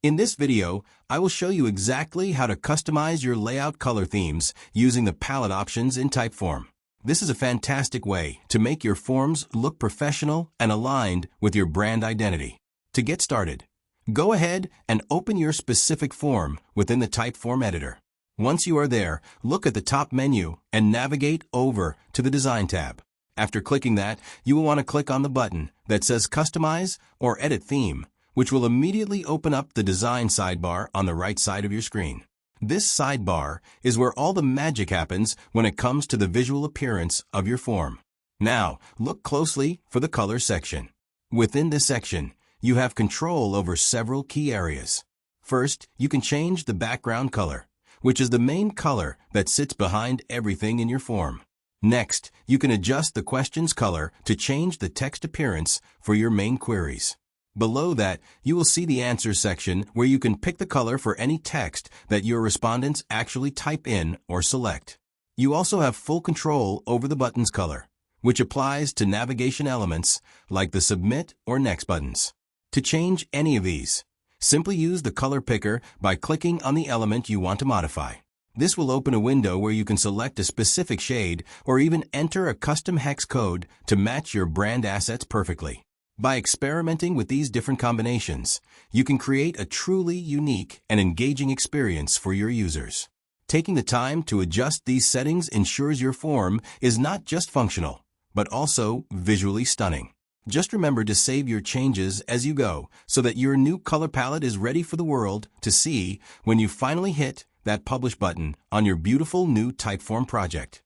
In this video, I will show you exactly how to customize your layout color themes using the palette options in Typeform. This is a fantastic way to make your forms look professional and aligned with your brand identity. To get started, go ahead and open your specific form within the Typeform editor. Once you are there, look at the top menu and navigate over to the Design tab. After clicking that, you will want to click on the button that says Customize or Edit Theme, which will immediately open up the design sidebar on the right side of your screen. This sidebar is where all the magic happens when it comes to the visual appearance of your form. Now, look closely for the color section. Within this section, you have control over several key areas. First, you can change the background color, which is the main color that sits behind everything in your form. Next, you can adjust the question's color to change the text appearance for your main queries. Below that, you will see the Answers section where you can pick the color for any text that your respondents actually type in or select. You also have full control over the button's color, which applies to navigation elements like the Submit or Next buttons. To change any of these, simply use the color picker by clicking on the element you want to modify. This will open a window where you can select a specific shade or even enter a custom hex code to match your brand assets perfectly. By experimenting with these different combinations, you can create a truly unique and engaging experience for your users. Taking the time to adjust these settings ensures your form is not just functional, but also visually stunning. Just remember to save your changes as you go so that your new color palette is ready for the world to see when you finally hit that Publish button on your beautiful new Typeform project.